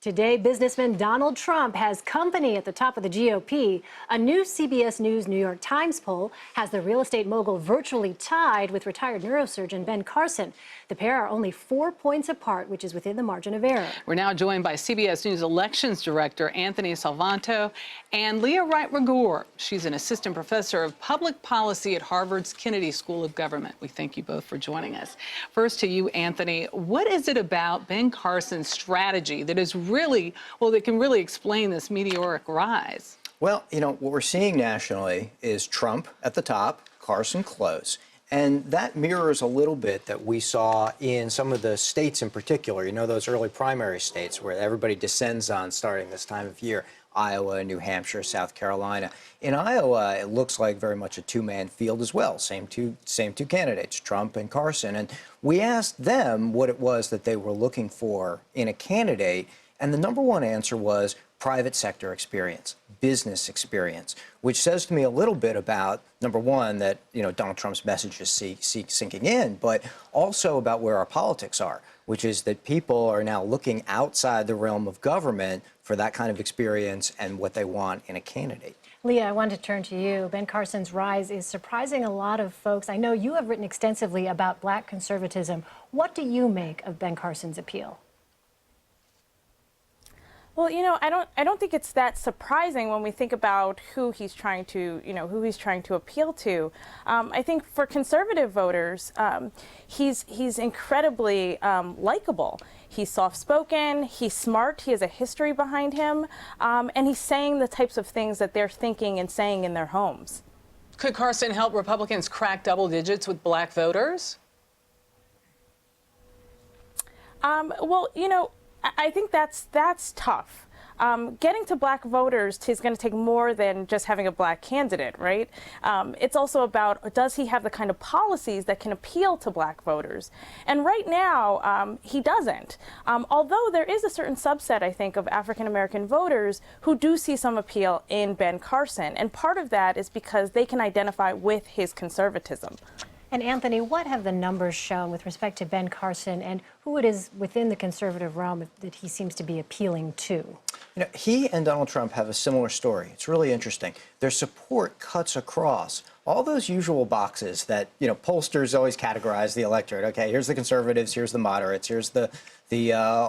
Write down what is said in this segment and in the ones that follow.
Today, businessman Donald Trump has company at the top of the GOP. A new CBS News New York Times poll has the real estate mogul virtually tied with retired neurosurgeon Ben Carson. The pair are only 4 points apart, which is within the margin of error. We're now joined by CBS News elections director Anthony Salvanto and Leah Rigueur. She's an assistant professor of public policy at Harvard's Kennedy School of Government. We thank you both for joining us. First to you, Anthony, what is it about Ben Carson's strategy that is really, well, that can really explain this meteoric rise? Well, you know, what we're seeing nationally is Trump at the top, Carson close. And that mirrors a little bit that we saw in some of the states in particular, you know, those early primary states where everybody descends on starting this time of year, Iowa, New Hampshire, South Carolina. In Iowa, it looks like very much a two-man field as well, same two candidates, Trump and Carson. And we asked them what it was that they were looking for in a candidate, and the number one answer was private sector experience, business experience, which says to me a little bit about, number one, that, you know, Donald Trump's message is sinking in, but also about where our politics are, which is that people are now looking outside the realm of government for that kind of experience and what they want in a candidate. Leah, I want to turn to you. Ben Carson's rise is surprising a lot of folks. I know you have written extensively about black conservatism. What do you make of Ben Carson's appeal? Well, you know, I don't think it's that surprising when we think about who he's trying to, who he's trying to appeal to. I think for conservative voters, he's incredibly likable. He's soft-spoken, he's smart, he has a history behind him, and he's saying the types of things that they're thinking and saying in their homes. Could Carson help Republicans crack double digits with black voters? Well, you know, I think that's tough. Getting to black voters is going to take more than just having a black candidate, right? It's also about, does he have the kind of policies that can appeal to black voters? And right now, he doesn't. Although there is a certain subset, I think, of African-American voters who do see some appeal in Ben Carson. And part of that is because they can identify with his conservatism. And Anthony, what have the numbers shown with respect to Ben Carson and who it is within the conservative realm that he seems to be appealing to? You know, he and Donald Trump have a similar story. It's really interesting. Their support cuts across all those usual boxes that, you know, pollsters always categorize the electorate. Okay, here's the conservatives, here's the moderates, here's the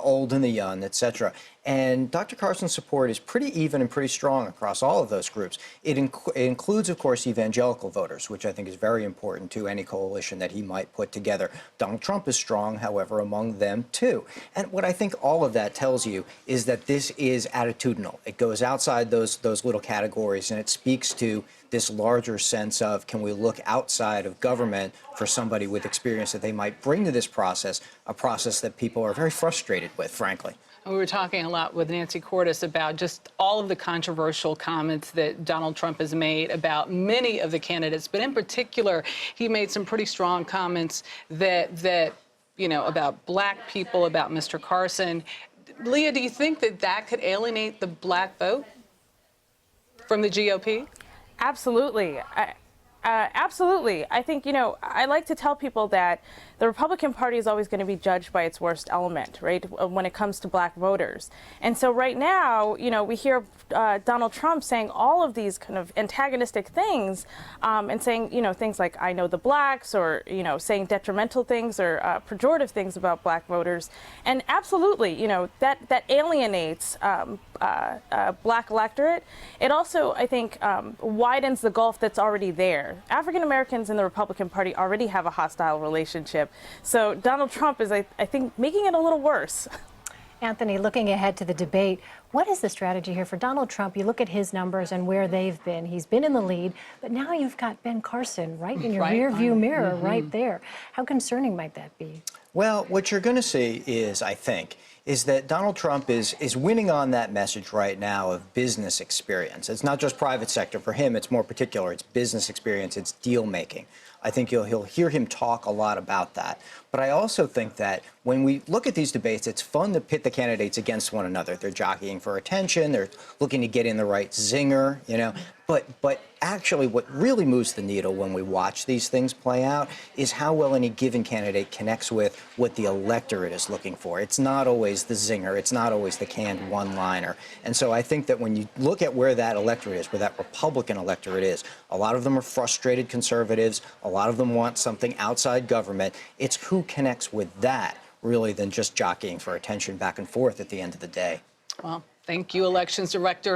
old and the young, et cetera. And Dr. Carson's support is pretty even and pretty strong across all of those groups. It includes, of course, evangelical voters, which I think is very important to any coalition that he might put together. Donald Trump is strong, however, among them, too. And what I think all of that tells you is that this is attitudinal. It goes outside those little categories, and it speaks to this larger sense of, can we look outside of government for somebody with experience that they might bring to this process, a process that people are very frustrated with, frankly. We were talking a lot with Nancy Cordes about just all of the controversial comments that Donald Trump has made about many of the candidates, but in particular, he made some pretty strong comments that you know, about black people, about Mr. Carson. Leah, do you think that could alienate the black vote from the GOP? Absolutely. Absolutely. I think, you know, I like to tell people that the Republican Party is always going to be judged by its worst element, right, when it comes to black voters. And so right now, you know, we hear Donald Trump saying all of these kind of antagonistic things and saying, you know, things like, I know the blacks, or, you know, saying detrimental things or pejorative things about black voters. And absolutely, you know, that alienates black electorate. It also, I think, widens the gulf that's already there. African Americans in the Republican Party already have a hostile relationship. So Donald Trump is, I think, making it a little worse. Anthony, looking ahead to the debate, what is the strategy here for Donald Trump? You look at his numbers and where they've been. He's been in the lead, but now you've got Ben Carson right in your rearview mirror right there. How concerning might that be? Well, what you're going to see is, I think, is that Donald Trump is winning on that message right now of business experience. It's not just private sector. For him, it's more particular. It's business experience. It's deal making. I think he'll hear him talk a lot about that. But I also think that when we look at these debates, it's fun to pit the candidates against one another. They're jockeying for attention. They're looking to get in the right zinger, you know. But actually what really moves the needle when we watch these things play out is how well any given candidate connects with what the electorate is looking for. It's not always the zinger. It's not always the canned one-liner. And so I think that when you look at where that electorate is, where that Republican electorate is, a lot of them are frustrated conservatives. A lot of them want something outside government. It's who connects with that really than just jockeying for attention back and forth at the end of the day. Well, thank you, Elections Director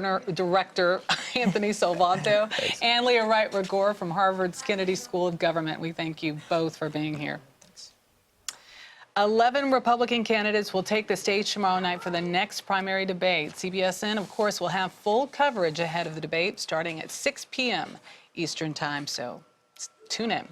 Anthony Salvato and Leah Rigueur from Harvard's Kennedy School of Government. We thank you both for being here. 11 Republican candidates will take the stage tomorrow night for the next primary debate. CBSN, of course, will have full coverage ahead of the debate starting at 6 p.m. Eastern Time, so tune in.